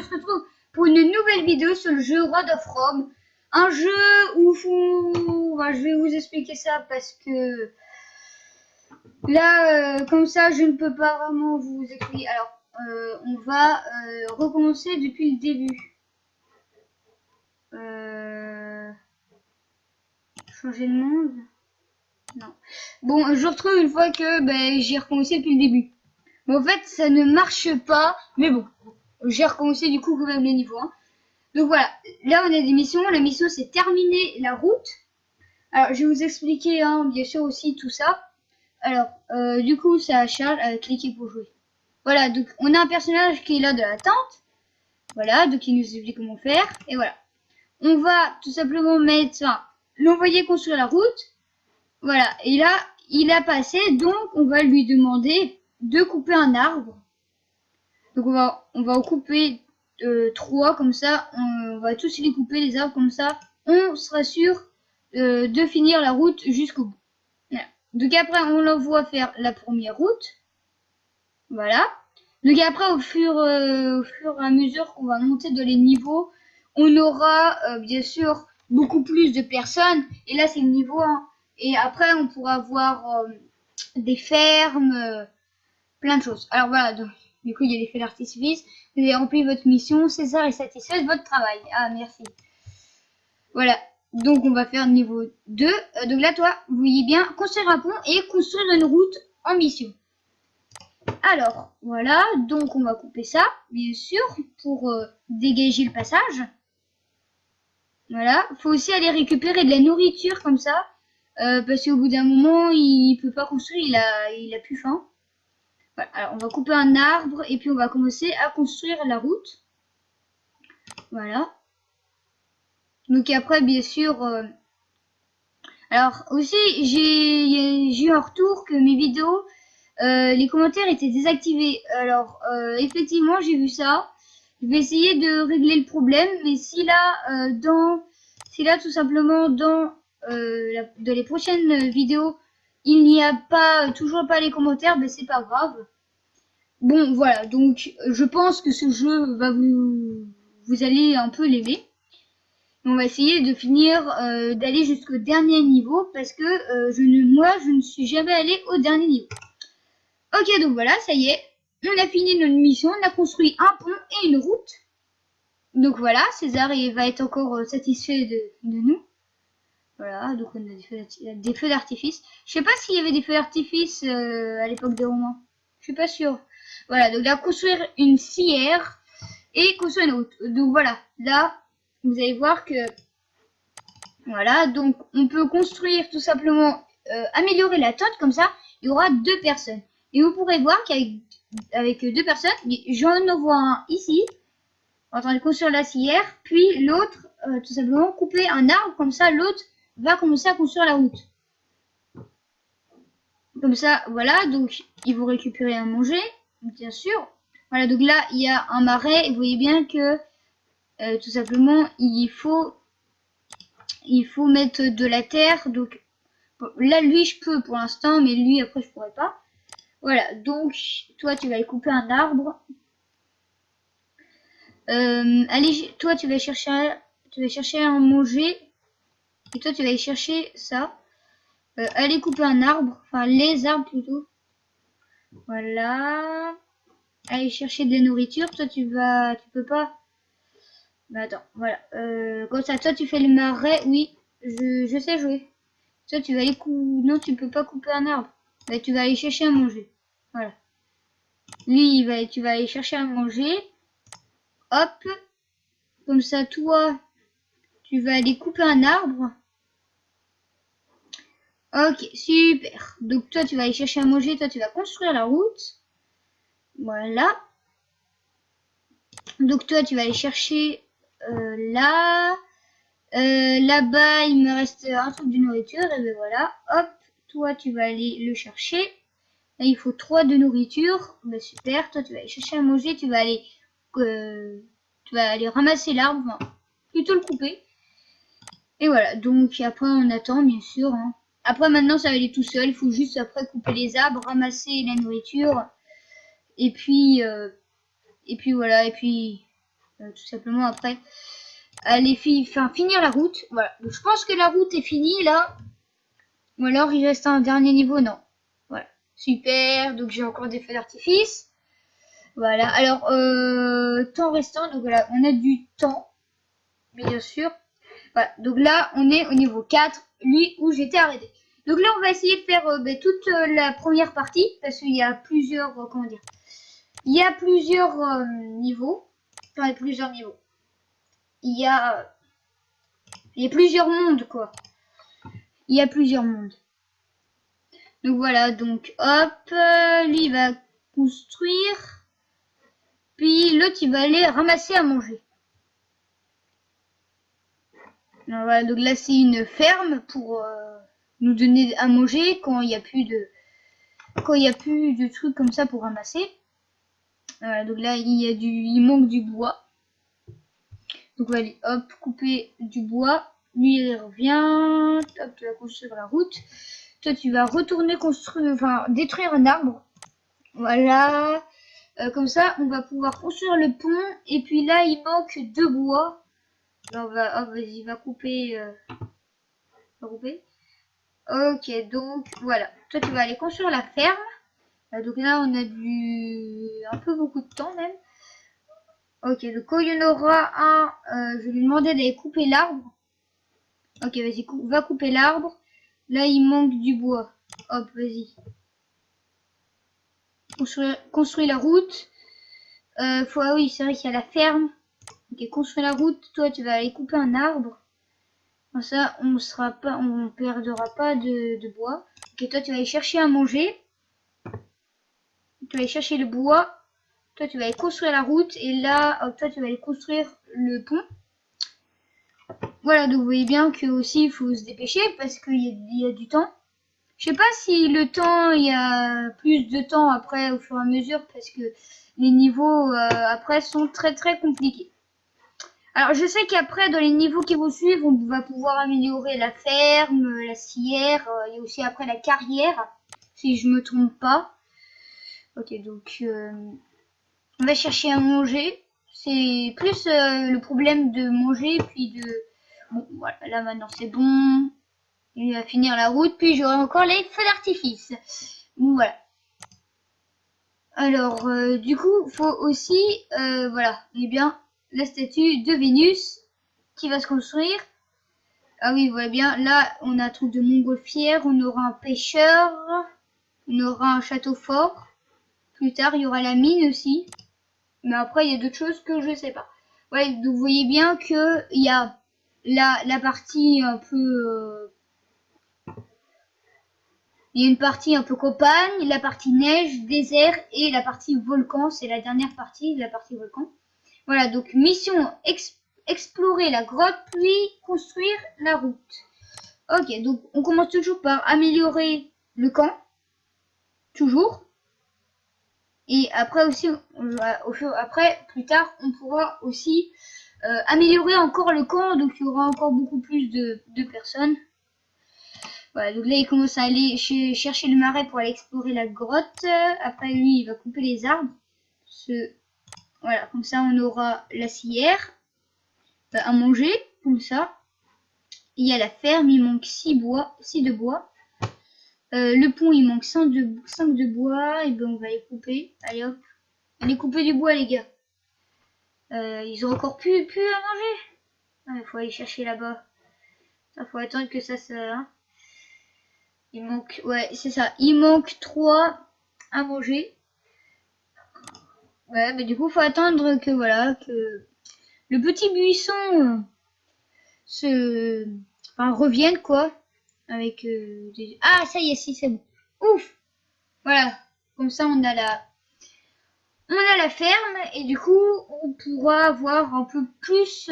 on se retrouve pour une nouvelle vidéo sur le jeu World of Rome. Un jeu où je vais vous expliquer ça parce que là, comme ça, je ne peux pas vraiment vous expliquer. Alors, on va recommencer depuis le début. Changer de monde? Non. Bon, je retrouve une fois que j'ai recommencé depuis le début. Mais en fait, ça ne marche pas. Mais bon, j'ai recommencé du coup quand même les niveaux. Hein. Donc voilà, là on a des missions. La mission c'est terminer la route. Alors je vais vous expliquer bien sûr aussi tout ça. Alors du coup ça charge à cliquer pour jouer. Voilà, donc on a un personnage qui est là de la tente. Voilà, donc il nous explique comment faire. Et voilà. On va tout simplement mettre, l'envoyer construire la route. Voilà, et là il a passé, donc on va lui demander de couper un arbre. Donc on va en couper 3 comme ça, on va tous les couper les arbres comme ça, on sera sûr de finir la route jusqu'au bout. Voilà. Donc après on l'envoie faire la première route. Voilà. Donc après au fur et à mesure qu'on va monter dans les niveaux, on aura bien sûr beaucoup plus de personnes. Et là c'est le niveau 1. Et après on pourra avoir des fermes, plein de choses. Alors voilà, donc, du coup il y a les feux d'artifice. Vous avez rempli votre mission, César est satisfait de votre travail. Ah merci. Voilà, donc on va faire niveau 2. Donc là toi, vous voyez bien, construire un pont et construire une route en mission. Alors voilà, donc on va couper ça, bien sûr, pour dégager le passage. Voilà, faut aussi aller récupérer de la nourriture comme ça, parce qu'au bout d'un moment il peut pas construire, il a plus faim. Voilà, alors on va couper un arbre et puis on va commencer à construire la route. Voilà. Donc après bien sûr, alors aussi j'ai eu un retour que mes vidéos, les commentaires étaient désactivés. Alors effectivement j'ai vu ça. Je vais essayer de régler le problème, mais si là tout simplement dans les prochaines vidéos il n'y a pas toujours pas les commentaires, ben c'est pas grave. Bon voilà, donc je pense que ce jeu va vous allez un peu l'aimer. On va essayer de finir d'aller jusqu'au dernier niveau parce que moi je ne suis jamais allé au dernier niveau. Ok, donc voilà, ça y est, on a fini notre mission, on a construit un pont et une route. Donc voilà, César va être encore satisfait de nous. Voilà, donc on a des feux d'artifice. Je sais pas s'il y avait des feux d'artifice à l'époque des Romains. Je suis pas sûre. Voilà, donc là, construire une scière et construire une route. Donc voilà, là, vous allez voir que... Voilà, donc on peut construire tout simplement, améliorer la tente, comme ça, il y aura 2 personnes. Et vous pourrez voir qu'avec 2 personnes, j'en envoie un ici, en train de construire la scière, puis l'autre, tout simplement, couper un arbre, comme ça, l'autre va commencer à construire la route. Comme ça, voilà, donc ils vont récupérer à manger, bien sûr. Voilà, donc là, il y a un marais, et vous voyez bien que, tout simplement, il faut mettre de la terre, donc là lui je peux pour l'instant, mais lui après je pourrais pas. Voilà, donc toi tu vas aller couper un arbre. Allez, toi tu vas chercher à manger, et toi tu vas aller chercher ça. Allez couper un arbre, enfin les arbres plutôt. Voilà. Allez chercher de la nourriture. Toi tu peux pas. Bah attends, voilà. Comme ça, toi tu fais le marais. Oui, je sais jouer. Toi tu vas aller non, tu peux pas couper un arbre. Bah, tu vas aller chercher à manger. Voilà. Lui, tu vas aller chercher à manger. Hop. Comme ça, toi, tu vas aller couper un arbre. Ok, super. Donc toi, tu vas aller chercher à manger. Toi, tu vas construire la route. Voilà. Donc toi, tu vas aller chercher là. Là-bas, il me reste un truc de nourriture. Et ben voilà. Hop. Toi, tu vas aller le chercher. Là, il faut 3 de nourriture. Ben, super. Toi, tu vas aller chercher à manger. Tu vas aller ramasser l'arbre. Enfin, plutôt le couper. Et voilà. Donc après, on attend, bien sûr. Hein. Après, maintenant, ça va aller tout seul. Il faut juste après couper les arbres, ramasser la nourriture. Et puis voilà. Et puis tout simplement après aller finir la route. Voilà, donc je pense que la route est finie là. Ou alors il reste un dernier niveau, non. Voilà, super, donc j'ai encore des feux d'artifice. Voilà, alors temps restant, donc voilà, on a du temps, bien sûr. Voilà, donc là on est au niveau 4, lui où j'étais arrêté. Donc là on va essayer de faire toute la première partie, parce qu'il y a plusieurs, comment dire, il y a plusieurs niveaux. Enfin, il y a plusieurs niveaux. Il y a plusieurs mondes, quoi. Il y a plusieurs mondes. Donc voilà, donc hop, lui il va construire. Puis l'autre il va aller ramasser à manger. Alors, voilà, donc là c'est une ferme pour nous donner à manger quand il n'y a plus de trucs comme ça pour ramasser. Voilà, donc là il manque du bois. Donc on va aller hop couper du bois. Lui il revient. Hop, tu vas construire la route. Toi tu vas retourner construire, enfin détruire un arbre. Voilà. Comme ça on va pouvoir construire le pont. Et puis là il manque 2 bois. Alors, vas-y, va couper. Va couper. Ok, donc voilà. Toi, tu vas aller construire la ferme. Donc là, on a un peu beaucoup de temps même. Ok, donc quand il y en aura un, je vais lui demander d'aller couper l'arbre. Ok, vas-y, va couper l'arbre. Là, il manque du bois. Hop, vas-y. Construire la route. Ah oui, c'est vrai qu'il y a la ferme. Ok, construire la route. Toi, tu vas aller couper un arbre. Comme ça, on perdra pas de bois. Ok, toi, tu vas aller chercher à manger. Tu vas aller chercher le bois. Toi, tu vas aller construire la route. Et là, toi, tu vas aller construire le pont. Voilà, donc vous voyez bien que aussi, il faut se dépêcher parce qu'il y a du temps. Je sais pas si le temps, il y a plus de temps après au fur et à mesure parce que les niveaux après sont très très compliqués. Alors je sais qu'après dans les niveaux qui vont suivre, on va pouvoir améliorer la ferme, la scière, il y a aussi après la carrière, si je me trompe pas. Ok, donc on va chercher à manger. C'est plus le problème de manger puis de... Bon voilà, là maintenant c'est bon. Il va finir la route, puis j'aurai encore les feux d'artifice. Bon, voilà. Alors, du coup, faut aussi, voilà, eh bien, la statue de Vénus qui va se construire. Ah oui, voilà bien, là, on a un truc de montgolfière, on aura un pêcheur, on aura un château fort. Plus tard, il y aura la mine aussi. Mais après, il y a d'autres choses que je sais pas. Ouais, donc vous voyez bien que il y a la partie un peu... il y a une partie un peu campagne, la partie neige, désert et la partie volcan. C'est la dernière partie, la partie volcan. Voilà, donc mission explorer la grotte puis construire la route. Ok, donc on commence toujours par améliorer le camp. Toujours. Et après aussi, après, plus tard, on pourra aussi améliorer encore le camp. Donc il y aura encore beaucoup plus de personnes. Voilà, donc là il commence à aller chercher le marais pour aller explorer la grotte. Après lui il va couper les arbres. Voilà, comme ça on aura la scière à manger, comme ça. Il y a la ferme, il manque 6 de bois. Le pont il manque 5 de bois, et ben on va les couper. Allez hop, allez couper du bois les gars. Ils ont encore plus à manger. Il faut aller chercher là-bas. Il faut attendre que ça se... Hein. Il manque, ouais, c'est ça. Il manque 3 à manger. Ouais, mais du coup, faut attendre que, voilà, que le petit buisson revienne, quoi. Avec des... Ah, ça y est, si, c'est bon. Ouf! Voilà. Comme ça, on a la ferme, et du coup, on pourra avoir un peu plus,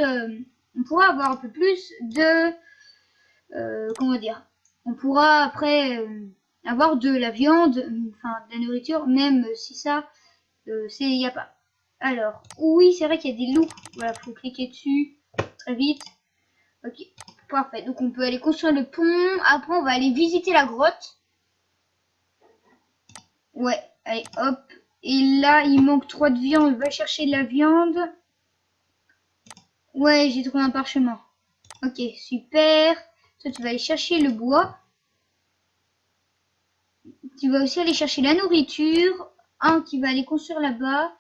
de, comment dire, on pourra après avoir de la viande, enfin de la nourriture, même si ça, il n'y a pas. Alors, oui, c'est vrai qu'il y a des loups. Voilà, faut cliquer dessus très vite. Ok, parfait. Donc on peut aller construire le pont. Après, on va aller visiter la grotte. Ouais, allez, hop. Et là, il manque 3 de viande. On va chercher de la viande. Ouais, j'ai trouvé un parchemin. Ok, super. Toi, tu vas aller chercher le bois. Tu vas aussi aller chercher la nourriture. Un qui va aller construire là-bas.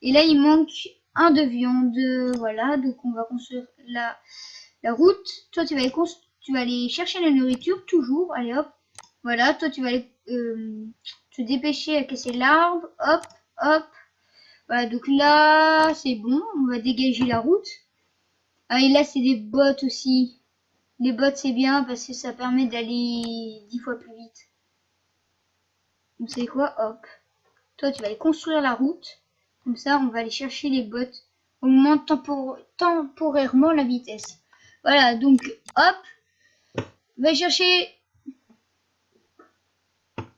Et là, il manque un de viande. Voilà, donc on va construire la route. Toi, tu vas aller chercher la nourriture, toujours. Allez, hop. Voilà, toi, tu vas aller te dépêcher à casser l'arbre. Hop, hop. Voilà, donc là, c'est bon. On va dégager la route. Ah, et là, c'est des bottes aussi. Les bottes, c'est bien parce que ça permet d'aller 10 fois plus vite. Donc, c'est quoi? Hop. Toi, tu vas aller construire la route. Comme ça, on va aller chercher les bottes. On augmente temporairement la vitesse. Voilà, donc, hop. Va chercher.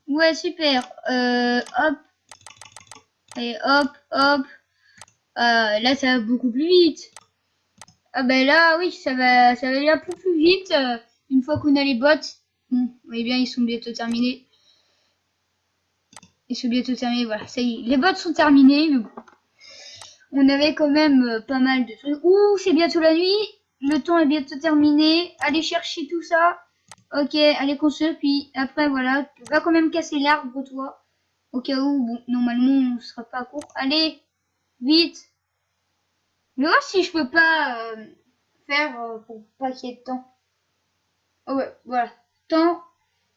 Ouais, super. Hop. Et hop, hop. Là, ça va beaucoup plus vite. Ah ben là, oui, ça va aller un peu plus vite. Une fois qu'on a les bottes. Bon, vous voyez bien, ils sont bientôt terminés. Ils sont bientôt terminés, voilà. Ça y est, les bottes sont terminées. Mais bon. On avait quand même pas mal de trucs. Ouh, c'est bientôt la nuit. Le temps est bientôt terminé. Allez chercher tout ça. Ok, allez construire. Puis après, voilà. Tu vas quand même casser l'arbre, toi. Au cas où, bon, normalement, on ne sera pas à court. Allez, vite. Je vais voir si je peux pas faire pour pas qu'il y ait de temps. Oh ouais, voilà. Temps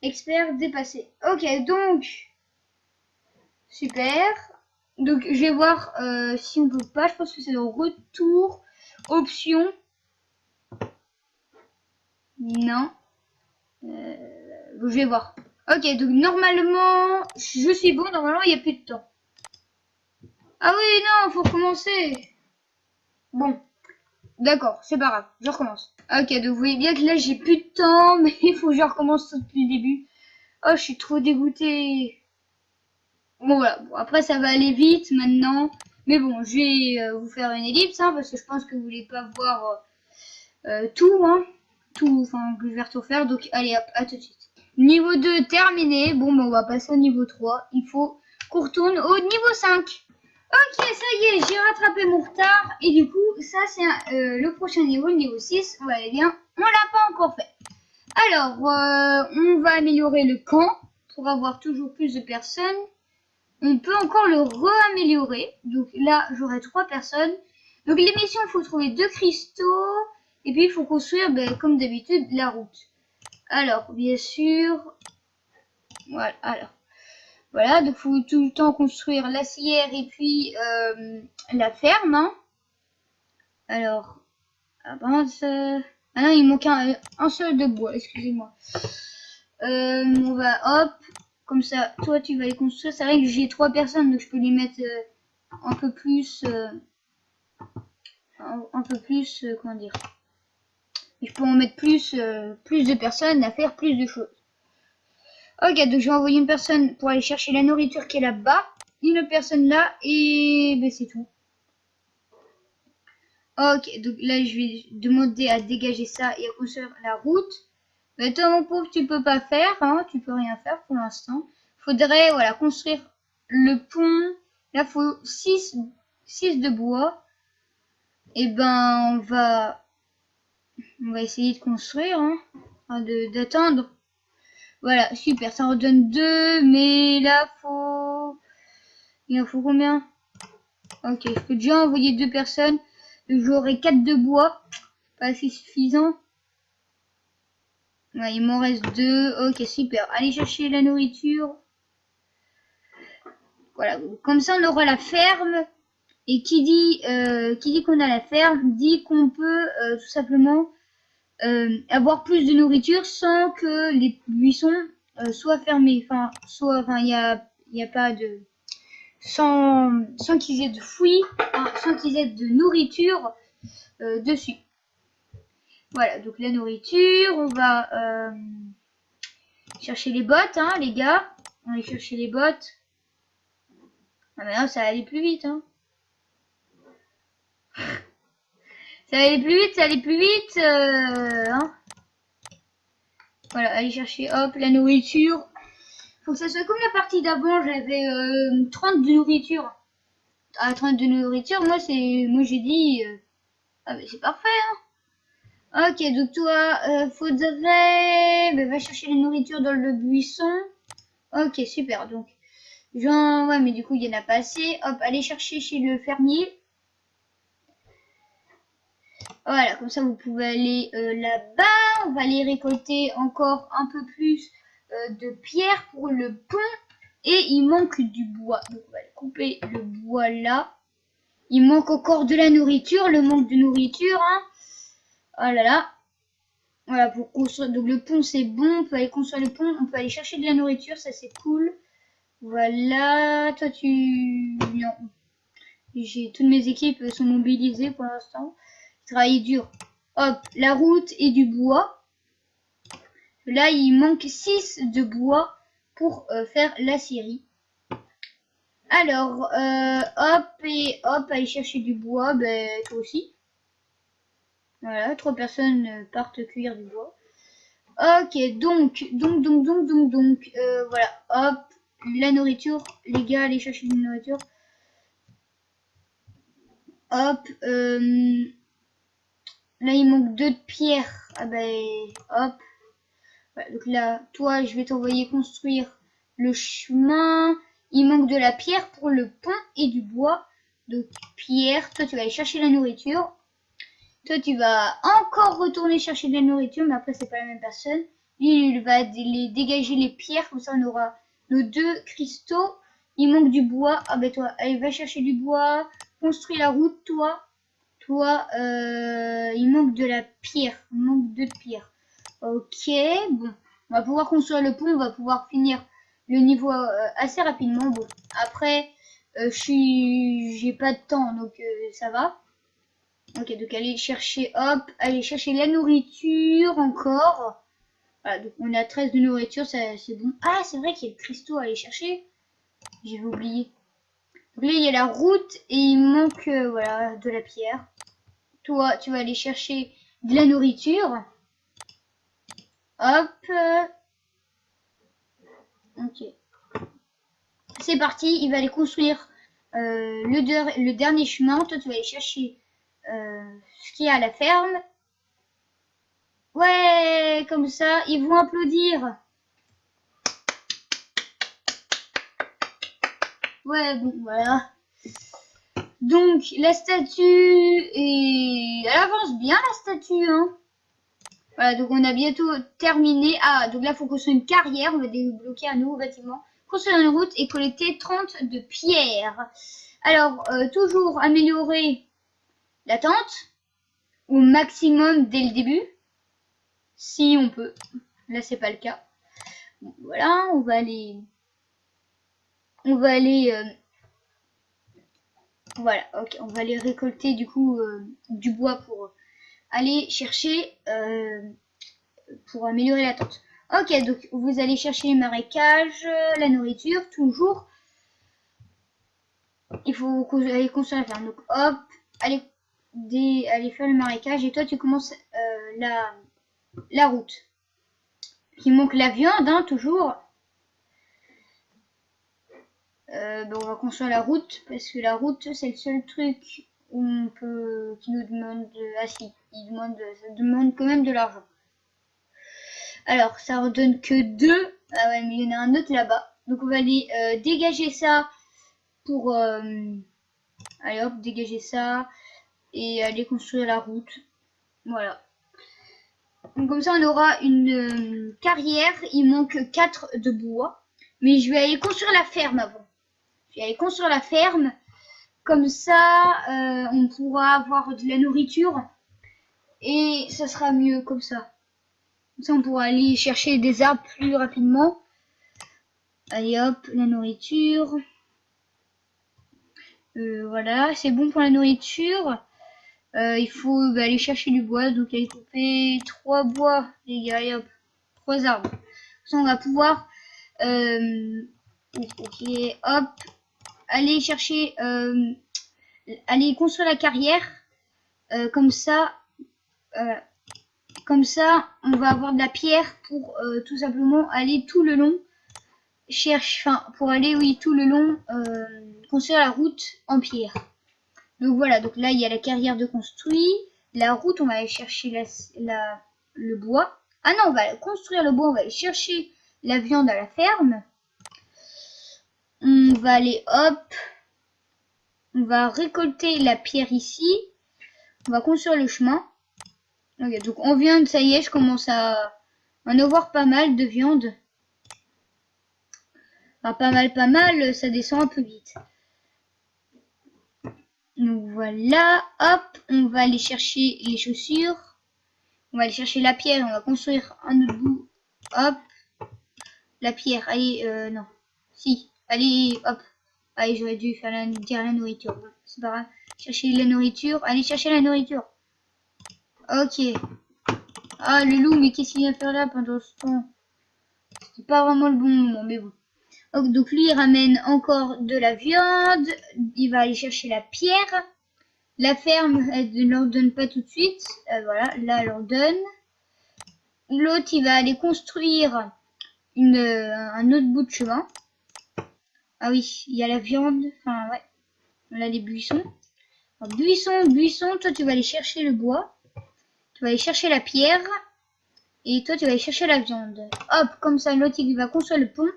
expert dépassé. Ok, donc, super. Donc, je vais voir si on peut pas. Je pense que c'est le retour. Option. Non. Je vais voir. Ok, donc normalement, je suis bon. Normalement, il n'y a plus de temps. Ah oui, non, faut recommencer. Bon, d'accord, c'est pas grave. Je recommence. Ok, donc vous voyez bien que là, j'ai plus de temps, mais il faut que je recommence tout depuis le début. Oh, je suis trop dégoûtée. Bon, voilà. Bon, après, ça va aller vite maintenant. Mais bon, je vais vous faire une ellipse, hein, parce que je pense que vous voulez pas voir tout, hein. Tout, enfin, que je vais tout faire. Donc, allez, hop, à tout de suite. Niveau 2 terminé. Bon, ben, on va passer au niveau 3. Il faut qu'on retourne au niveau 5. Ok, ça y est, j'ai rattrapé mon retard. Et du coup, ça, c'est le prochain niveau, le niveau 6. Ouais, eh bien, on l'a pas encore fait. Alors, on va améliorer le camp pour avoir toujours plus de personnes. On peut encore le re-améliorer. Donc là, j'aurai 3 personnes. Donc les missions, il faut trouver 2 cristaux. Et puis, il faut construire, ben, comme d'habitude, la route. Alors, bien sûr... Voilà, alors. Voilà, donc il faut tout le temps construire la scière et puis la ferme. Hein. Alors, avance. Ah non, il manque un seul de bois, excusez-moi. On va, hop, comme ça, toi tu vas les construire. C'est vrai que j'ai 3 personnes, donc je peux les mettre un peu plus... un peu plus, comment dire. Je peux en mettre plus, plus de personnes à faire plus de choses. Ok, donc je vais envoyer une personne pour aller chercher la nourriture qui est là-bas. Une personne là et ben, c'est tout. Ok, donc là je vais demander à dégager ça et à construire la route. Mais toi mon pauvre, tu peux pas faire, hein, tu peux rien faire pour l'instant. Faudrait voilà construire le pont. Là faut 6 de bois. Et ben on va essayer de construire, hein, d'attendre. Voilà, super, ça redonne 2, mais là il en faut combien? Ok, je peux déjà envoyer 2 personnes. Donc j'aurai 4 de bois. Pas assez suffisant. Ouais, il m'en reste 2. Ok, super. Allez chercher la nourriture. Voilà, comme ça on aura la ferme. Et qui dit qu'on a la ferme, dit qu'on peut tout simplement avoir plus de nourriture sans que les buissons soient fermés. Enfin, il y a pas de... Sans qu'ils aient de fruits, hein, sans qu'ils aient de nourriture dessus. Voilà, donc la nourriture, on va chercher les bottes, hein, les gars. On va aller chercher les bottes. Ah mais là, ça va aller plus vite, hein. Ça va aller plus vite, ça va aller plus vite, hein. Voilà, aller chercher, hop, la nourriture. Faut que ça soit comme la partie d'avant, j'avais 30 de nourriture. À 30 de nourriture, moi j'ai dit Ah mais c'est parfait, hein. Ok, donc toi, faudrait... bah, va chercher la nourriture dans le buisson. Ok, super, donc... Genre, ouais, mais du coup, il y en a pas assez. Hop, allez chercher chez le fermier. Voilà, comme ça, vous pouvez aller là-bas. On va aller récolter encore un peu plus de pierres pour le pont. Et il manque du bois. Donc, on va couper le bois là. Il manque encore de la nourriture. Le manque de nourriture, hein. Oh là là. Voilà, pour construire. Donc, le pont, c'est bon. On peut aller construire le pont. On peut aller chercher de la nourriture. Ça, c'est cool. Voilà. Toi, tu... Non. Toutes mes équipes sont mobilisées pour l'instant. Travailler dur. Hop, la route et du bois. Là, il manque 6 de bois pour faire la scierie. Alors, hop et hop, aller chercher du bois, ben toi aussi. Voilà, 3 personnes partent cueillir du bois. Ok, donc, voilà, hop, la nourriture, les gars, allez chercher de la nourriture. Hop, là il manque 2 de pierre. Ah ben, hop. Voilà, donc là, toi, je vais t'envoyer construire le chemin. Il manque de la pierre pour le pont et du bois. Donc, pierre, toi, tu vas aller chercher la nourriture. Toi, tu vas encore retourner chercher de la nourriture, mais après, c'est pas la même personne. Lui, il va dégager les pierres, comme ça, on aura nos 2 cristaux. Il manque du bois. Ah ben, toi, allez, va chercher du bois. Construis la route, toi. Toi, il manque de la pierre. Il manque 2 de pierre. Ok, bon. On va pouvoir construire le pont. On va pouvoir finir le niveau assez rapidement. Bon, après, j'ai pas de temps, donc ça va. Ok, donc aller chercher, hop, aller chercher la nourriture encore. Voilà, donc on a 13 de nourriture, c'est bon. Ah, c'est vrai qu'il y a le cristaux à aller chercher. J'avais oublié. Donc là, il y a la route et il manque, voilà, de la pierre. Toi, tu vas aller chercher de la nourriture. Hop. Ok. C'est parti, il va aller construire le dernier chemin. Toi, tu vas aller chercher ce qu'il y a à la ferme. Ouais, comme ça, ils vont applaudir. Ouais, bon, voilà. Donc, la statue elle avance bien, la statue, hein. Voilà, donc on a bientôt terminé. Ah, donc là, il faut construire une carrière. On va débloquer un nouveau bâtiment. Construire une route et collecter 30 de pierres. Alors, toujours améliorer la tente au maximum dès le début. Si on peut. Là, c'est pas le cas. Bon, voilà, on va aller... voilà, ok, on va aller récolter du coup du bois pour aller chercher pour améliorer la tente. Ok, donc vous allez chercher les marécages, la nourriture, toujours. Il faut aller construire la ferme. Donc hop, allez faire le marécage et toi tu commences la route. Il manque la viande, hein, toujours. On va construire la route parce que la route c'est le seul truc où on peut qui nous demande ah si, ça demande quand même de l'argent. Alors ça redonne que 2. Ah ouais, mais il y en a un autre là-bas. Donc on va aller dégager ça pour allez hop, dégager ça et aller construire la route. Voilà. Donc comme ça on aura une carrière, il manque 4 de bois, mais je vais aller construire la ferme avant. Je vais aller construire la ferme. Comme ça, on pourra avoir de la nourriture et ça sera mieux comme ça. Comme ça, on pourra aller chercher des arbres plus rapidement. Allez hop, la nourriture. Voilà, c'est bon pour la nourriture. Il faut aller chercher du bois. Donc, aller couper 3 bois, les gars. Et hop, 3 arbres. Comme ça, on va pouvoir... ok, hop. Aller chercher... aller construire la carrière. Comme ça, on va avoir de la pierre pour tout simplement aller tout le long. Pour aller, oui, tout le long, construire la route en pierre. Donc voilà, donc là, il y a la carrière de construit. la route, on va aller chercher le bois. Ah non, on va construire le bois, on va aller chercher la viande à la ferme. On va aller, hop, on va récolter la pierre ici. On va construire le chemin. Ok, donc en viande, ça y est, je commence à en avoir pas mal de viande. Enfin, pas mal, ça descend un peu vite. Donc voilà, hop, on va aller chercher les chaussures. On va aller chercher la pierre, on va construire un autre bout. Hop, la pierre, allez, non. Si, allez, hop. Allez, j'aurais dû faire dire la nourriture. Bon, c'est pas grave. Chercher la nourriture. Allez chercher la nourriture. Ok. Ah, le loup, mais qu'est-ce qu'il vient faire là pendant ce temps? C'est pas vraiment le bon moment, mais bon. Donc lui, il ramène encore de la viande. Il va aller chercher la pierre. La ferme, elle ne leur donne pas tout de suite. Voilà, là, elle leur donne. L'autre, il va aller construire un autre bout de chemin. Ah oui, il y a la viande. Enfin, ouais. On a les buissons. Alors, buisson, toi, tu vas aller chercher le bois. Tu vas aller chercher la pierre. Et toi, tu vas aller chercher la viande. Hop, comme ça, l'autre, il va construire le pont.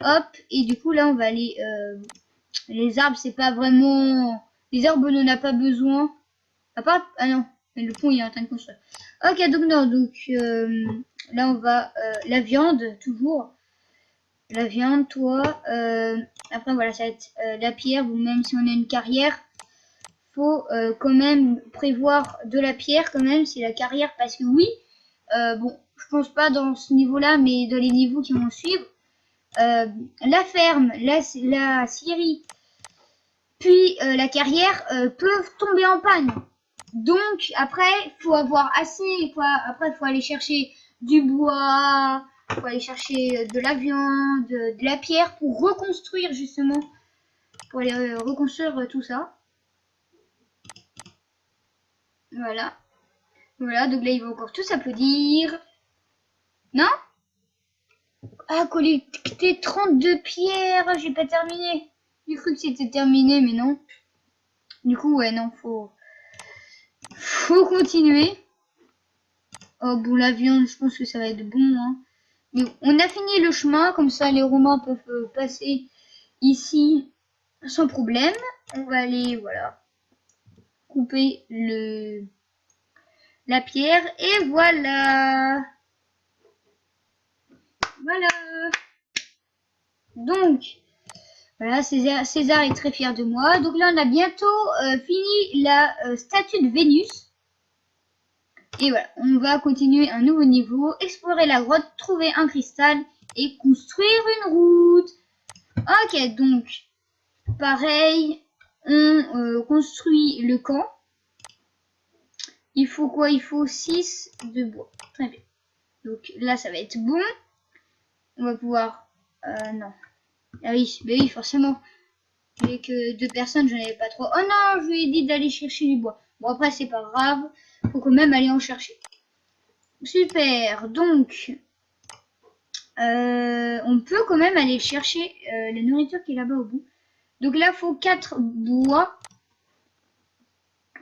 Hop, et du coup, là, on va aller... les arbres, c'est pas vraiment... Les arbres, on n'en a pas besoin. À part... Ah non, le pont, il est en train de construire. Ok, donc non, donc... là, on va... la viande, toujours. La viande, toi. Après, voilà, ça va être la pierre. Ou même si on a une carrière, faut quand même prévoir de la pierre, quand même, c'est la carrière. Parce que oui, bon, je pense pas dans ce niveau-là, mais dans les niveaux qui vont suivre, la ferme, la scierie, puis la carrière peuvent tomber en panne. Donc après, faut avoir assez. Après, faut aller chercher du bois, faut aller chercher de la viande, de la pierre pour reconstruire justement, pour aller reconstruire tout ça. Voilà. Voilà, donc là ils vont encore tous applaudir. Non? Ah, collecter 32 pierres, j'ai pas terminé. J'ai cru que c'était terminé, mais non. Du coup, ouais, non, faut continuer. Oh, bon, la viande, je pense que ça va être bon, hein. Mais on a fini le chemin, comme ça les Romains peuvent passer ici sans problème. On va aller, voilà, couper la pierre, et voilà. Voilà. Donc, voilà, César est très fier de moi. Donc là, on a bientôt fini la statue de Vénus. Et voilà, on va continuer un nouveau niveau, explorer la grotte, trouver un cristal et construire une route. Ok, donc, pareil, on construit le camp. Il faut quoi? Il faut 6 de bois. Très bien. Donc là, ça va être bon. On va pouvoir... non. Ah oui, mais oui, forcément. Avec que 2 personnes, j'en avais pas trop. Oh non, je lui ai dit d'aller chercher du bois. Bon, après, c'est pas grave. Faut quand même aller en chercher. Super. Donc, on peut quand même aller chercher la nourriture qui est là-bas au bout. Donc là, il faut 4 bois.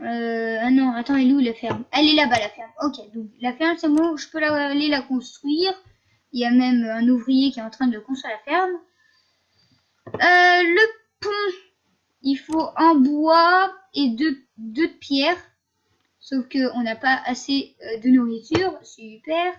Ah non, attends, elle est où la ferme? Elle est là-bas, la ferme. Ok, donc la ferme, c'est bon, je peux aller la construire. Il y a même un ouvrier qui est en train de construire la ferme. Le pont, il faut un bois et deux pierres. Sauf qu'on n'a pas assez de nourriture. Super.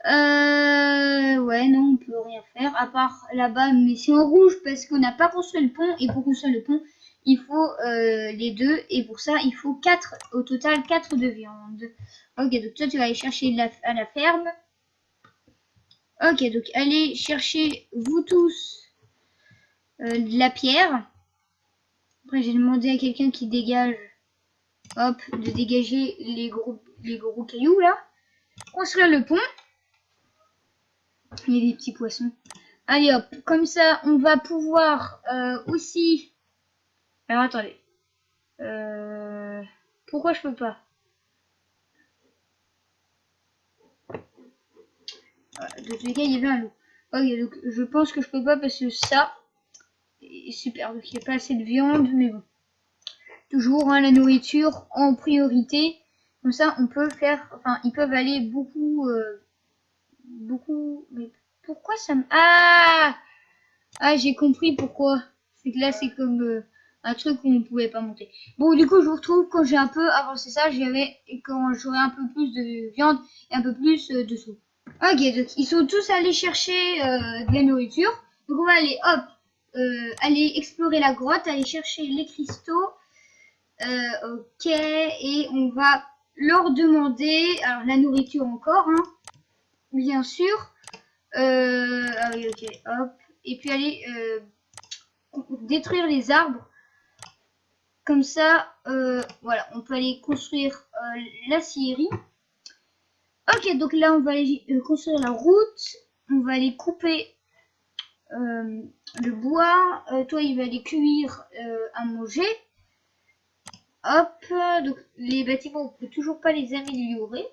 Ouais, non, on peut rien faire. À part là-bas, mais c'est en rouge parce qu'on n'a pas construit le pont. Et pour construire le pont, il faut les deux. Et pour ça, il faut 4, au total 4 de viande. Ok, donc toi, tu vas aller chercher à la ferme. Ok, donc allez chercher, vous tous, de la pierre. Après, j'ai demandé à quelqu'un qui dégage, hop, de dégager les gros cailloux, là. Construire le pont. Il y a des petits poissons. Allez, hop, comme ça, on va pouvoir aussi... Alors, attendez. Pourquoi je peux pas? De tous les cas, il y avait un loup. Ok, donc je pense que je peux pas parce que ça est super. Donc il n'y a pas assez de viande, mais bon. toujours hein, la nourriture en priorité. Comme ça, on peut faire, enfin, ils peuvent aller beaucoup, beaucoup. Mais pourquoi ça me... Ah, j'ai compris pourquoi. C'est que là, c'est comme un truc où on ne pouvait pas monter. Bon, du coup, je vous retrouve quand j'ai un peu avancé ça, et quand j'aurai un peu plus de viande et un peu plus de soupe. Ok, donc ils sont tous allés chercher de la nourriture. Donc on va aller, hop, aller explorer la grotte, aller chercher les cristaux. Ok, et on va leur demander, alors la nourriture encore, hein, bien sûr. Ah oui, ok, hop. Et puis aller détruire les arbres. Comme ça, voilà, on peut aller construire la scierie. Ok, donc là, on va aller construire la route. On va aller couper le bois. Toi, il va aller cuire à manger. Hop, donc les bâtiments, on peut toujours pas les améliorer.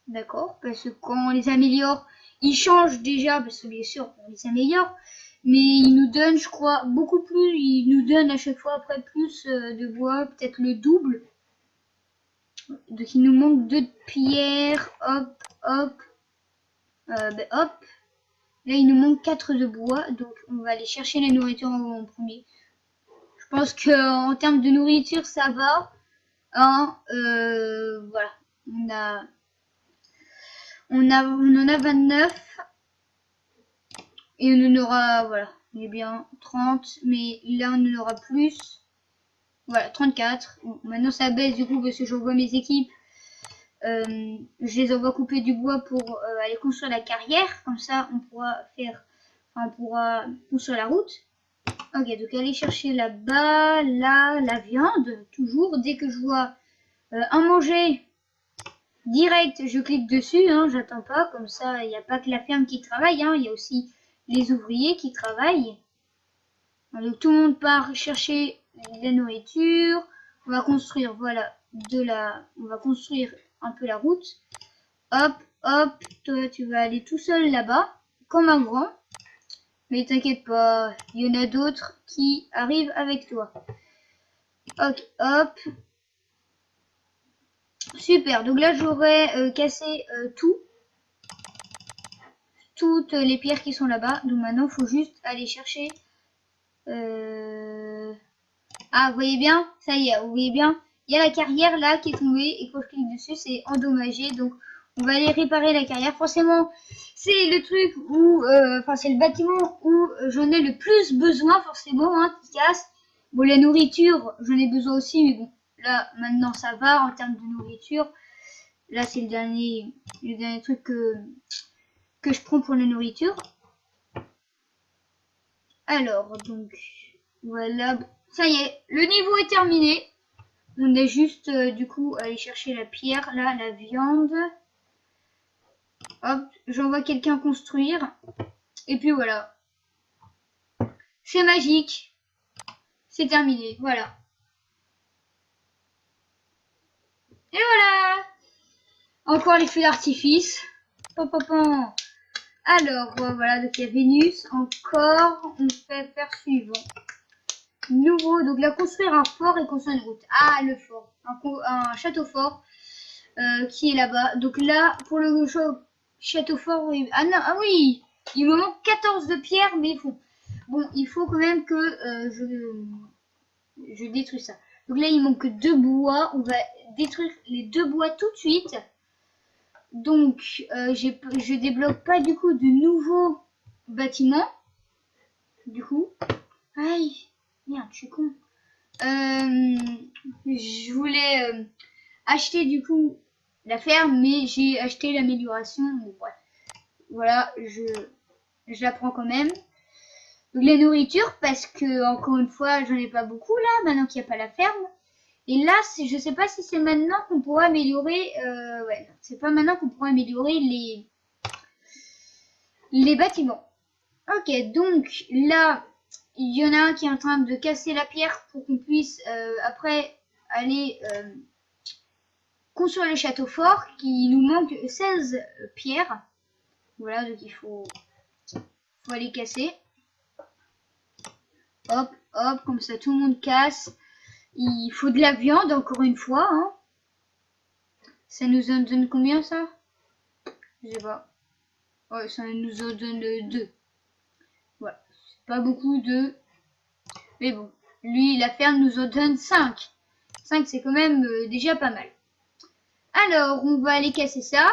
D'accord, parce que quand on les améliore, ils changent déjà, parce que bien sûr, on les améliore. Mais ils nous donnent, je crois, beaucoup plus. Ils nous donnent à chaque fois après plus de bois, peut-être le double. Donc il nous manque 2 de pierre. Hop, hop. Hop. Là, il nous manque 4 de bois. Donc on va aller chercher la nourriture en premier. Je pense qu'en termes de nourriture, ça va. Hein, voilà. On en a 29. Et on en aura, voilà, on est bien 30, mais là on en aura plus. Voilà, 34. Bon, maintenant ça baisse du coup parce que j'envoie mes équipes. Je les envoie couper du bois pour aller construire la carrière. Comme ça on pourra faire, enfin on pourra construire la route. Ok, donc aller chercher là-bas, là, la viande, toujours. Dès que je vois un manger, direct, je clique dessus, hein, j'attends pas. Comme ça, il n'y a pas que la ferme qui travaille, hein, il y a aussi les ouvriers qui travaillent. Donc tout le monde part chercher la nourriture. On va construire, voilà, on va construire un peu la route. Hop, hop, toi tu vas aller tout seul là-bas, comme un grand. Mais t'inquiète pas, il y en a d'autres qui arrivent avec toi. Ok, hop. Super, donc là j'aurais cassé toutes les pierres qui sont là-bas. Donc maintenant il faut juste aller chercher... Ah, vous voyez bien, ça y est, vous voyez bien, il y a la carrière là qui est tombée et quand je clique dessus, c'est endommagé. Donc, on va aller réparer la carrière. Forcément, c'est le truc où, enfin, c'est le bâtiment où j'en ai le plus besoin, forcément, hein, qui casse. Bon, la nourriture, j'en ai besoin aussi, mais bon, là, maintenant, ça va en termes de nourriture. Là, c'est le dernier truc que je prends pour la nourriture. Alors, donc, voilà. Ça y est, le niveau est terminé. On est juste, du coup, aller chercher la pierre, là, la viande. Hop, j'envoie quelqu'un construire. Et puis voilà. C'est magique. C'est terminé, voilà. Et voilà. Encore les feux d'artifice. Alors, voilà, donc il y a Vénus. Encore, on fait faire suivant. Nouveau, donc là, construire un fort et construire une route. Ah, le fort. Un château fort qui est là-bas. Donc là, pour le château fort, oui. Ah non, ah oui, il me manque 14 de pierre, mais il faut quand même que je détruis ça. Donc là, il manque 2 bois. On va détruire les 2 bois tout de suite. Donc, je débloque pas du coup de nouveaux bâtiments. Du coup, aïe, merde, je suis con. Je voulais acheter du coup la ferme, mais j'ai acheté l'amélioration. Ouais. Voilà, je la prends quand même. Donc la nourriture, parce que encore une fois, j'en ai pas beaucoup là, maintenant qu'il n'y a pas la ferme. Et là, je sais pas si c'est maintenant qu'on pourra améliorer. Ouais, c'est pas maintenant qu'on pourra améliorer les bâtiments. Ok, donc là, il y en a un qui est en train de casser la pierre pour qu'on puisse après aller construire le château fort, qui nous manque 16 pierres. Voilà, donc il faut aller casser. Hop, hop, comme ça tout le monde casse. Il faut de la viande, encore une fois. Hein. Ça nous en donne combien, ça? Je sais pas. Ouais, ça nous en donne 2. Voilà. C'est pas beaucoup de... Mais bon. Lui, la ferme nous en donne 5. 5, c'est quand même déjà pas mal. Alors, on va aller casser ça.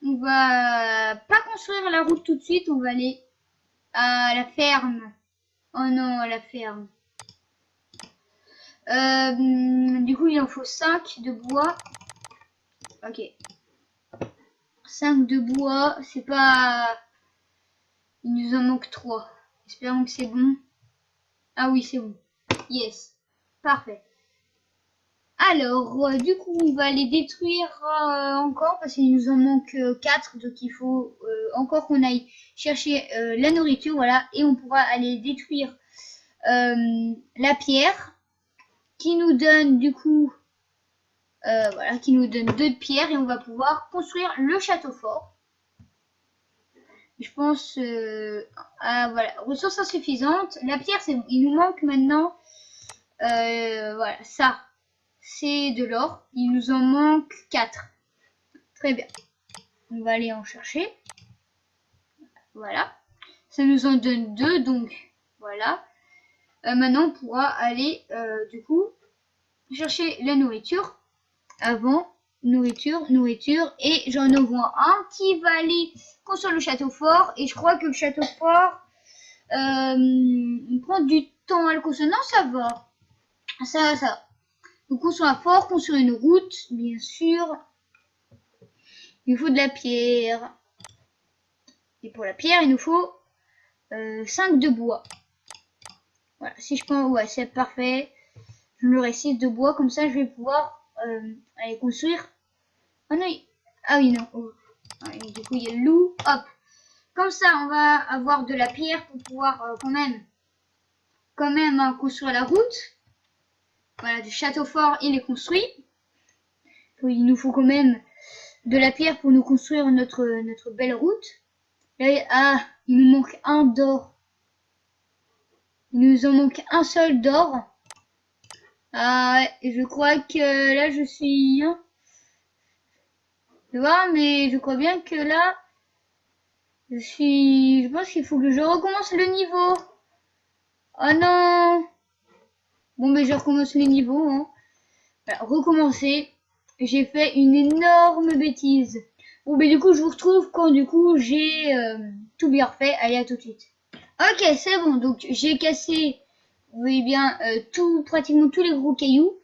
On va pas construire la route tout de suite. On va aller à la ferme. Oh non, à la ferme. Du coup, il en faut 5 de bois. Ok. 5 de bois, c'est pas... Il nous en manque 3. Espérons que c'est bon. Ah oui, c'est bon. Yes. Parfait. Alors, du coup, on va les détruire encore parce qu'il nous en manque 4. Donc, il faut encore qu'on aille chercher la nourriture. Voilà. Et on pourra aller détruire la pierre qui nous donne du coup... voilà, qui nous donne 2 pierres et on va pouvoir construire le château fort. Je pense voilà, ressources insuffisantes. La pierre, il nous manque maintenant. Voilà, ça, c'est de l'or. Il nous en manque 4. Très bien. On va aller en chercher. Voilà. Ça nous en donne 2, donc voilà. Maintenant, on pourra aller du coup chercher la nourriture. Avant, nourriture, et j'en envoie un qui va aller construire le château fort, et je crois que le château fort on prend du temps à le construire. Non, ça va, ça va. Donc construire un fort, construire une route, bien sûr. Il nous faut de la pierre, et pour la pierre il nous faut 5 de bois. Voilà, si je prends, ouais, c'est parfait. Je me reste 6 de bois, comme ça je vais pouvoir aller construire. Oh non, ah oui, non. Oh. Ah, du coup, il y a le loup. Hop. Comme ça, on va avoir de la pierre pour pouvoir quand même construire la route. Voilà, du château fort, il est construit. Il nous faut quand même de la pierre pour nous construire notre belle route. Là, ah, il nous manque un d'or. Il nous en manque un seul d'or. Ah, et je crois que là, je suis... Hein, tu vois, mais je crois bien que là... Je pense qu'il faut que je recommence le niveau. Oh non. Bon, mais je recommence les niveaux. Hein. Voilà, recommencer. J'ai fait une énorme bêtise. Bon, mais du coup, je vous retrouve quand du coup j'ai tout bien fait. Allez, à tout de suite. Ok, c'est bon. Donc, j'ai cassé, vous voyez bien, pratiquement tous les gros cailloux.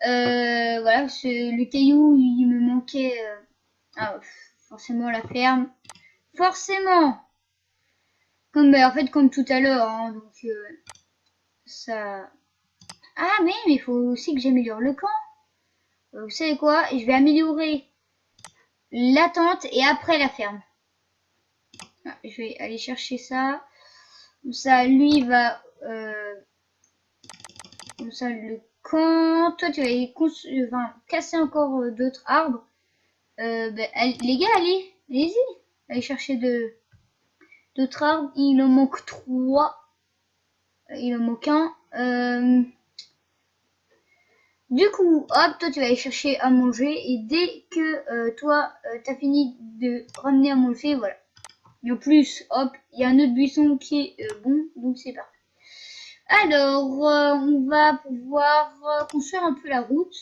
Voilà, le caillou, il me manquait forcément la ferme. Forcément. En fait, comme tout à l'heure. Hein, donc, ça... Ah, mais il faut aussi que j'améliore le camp. Vous savez quoi? Je vais améliorer la tente et après la ferme. Ah, je vais aller chercher ça. Comme ça, lui va... comme ça, le camp... Toi, tu vas aller casser encore d'autres arbres. Les gars, allez-y. Allez chercher d'autres arbres. Il en manque 3. Il en manque un. Du coup, hop, toi tu vas aller chercher à manger et dès que toi t'as fini de ramener à manger, voilà. Et en plus, hop, il y a un autre buisson qui est bon, donc c'est parti. Alors, on va pouvoir construire un peu la route.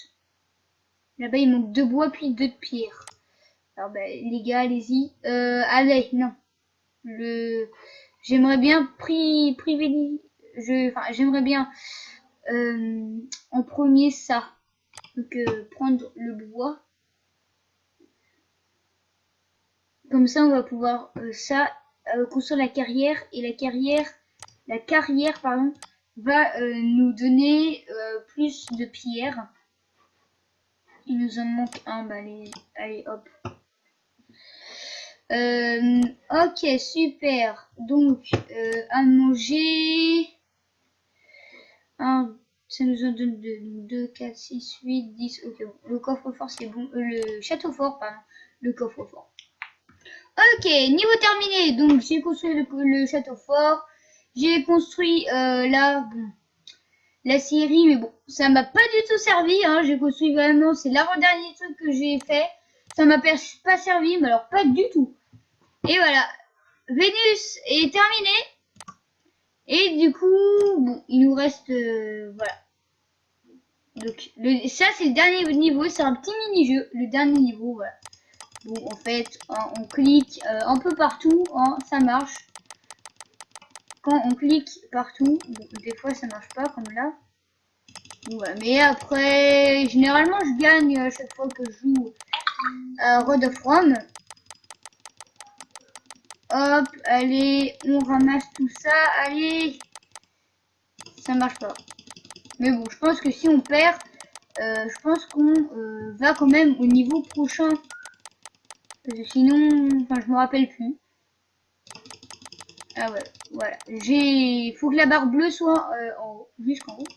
Là-bas, il manque 2 bois puis 2 de pierre. Alors, les gars, allez-y. Allez, non. J'aimerais bien privilégier. J'aimerais bien en premier ça. Donc prendre le bois. Comme ça on va pouvoir construire la carrière. Et la carrière pardon, va nous donner plus de pierres. Il nous en manque un. Allez hop. Ok, super. Donc à manger. Ça nous en donne 2, 4, 6, 8, 10. Ok, bon. Le coffre-fort, c'est bon. Le château fort, pardon. Le coffre-fort. Ok, niveau terminé. Donc, j'ai construit le château fort. J'ai construit là. Bon. la série, mais bon, ça m'a pas du tout servi, hein. J'ai construit vraiment, c'est l'avant-dernier truc que j'ai fait. Ça m'a pas servi, mais alors pas du tout. Et voilà, Vénus est terminé. Et du coup, bon, il nous reste, voilà. Donc, ça c'est le dernier niveau, c'est un petit mini-jeu, le dernier niveau, voilà. Bon, en fait, hein, on clique un peu partout, hein, ça marche. Quand on clique partout, bon, des fois ça marche pas comme là. Ouais, mais après, généralement je gagne à chaque fois que je joue à Road of Rome. Hop, allez, on ramasse tout ça, allez. Ça marche pas. Mais bon, je pense que si on perd, je pense qu'on va quand même au niveau prochain. Parce que sinon, enfin, je me rappelle plus. Ah ouais, voilà. Faut que la barre bleue soit en haut, jusqu'en haut.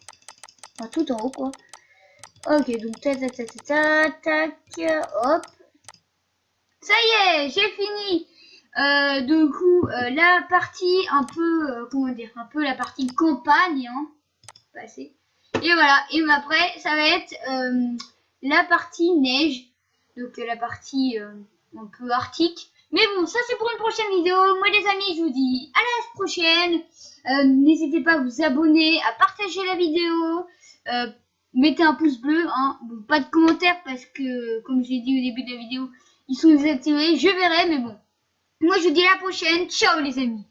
Enfin, tout en haut, quoi. Ok, donc tac, tac, tac, tac, tac, hop. Ça y est, j'ai fini. Du coup, la partie un peu, comment dire, un peu la partie campagne, hein. Passé. Et voilà, et après, ça va être la partie neige. Donc la partie un peu arctique. Mais bon, ça c'est pour une prochaine vidéo. Moi les amis, je vous dis à la prochaine. N'hésitez pas à vous abonner, à partager la vidéo. Mettez un pouce bleu, hein. Bon, pas de commentaires parce que, comme j'ai dit au début de la vidéo, ils sont désactivés. Je verrai, mais bon. Moi je vous dis à la prochaine. Ciao les amis.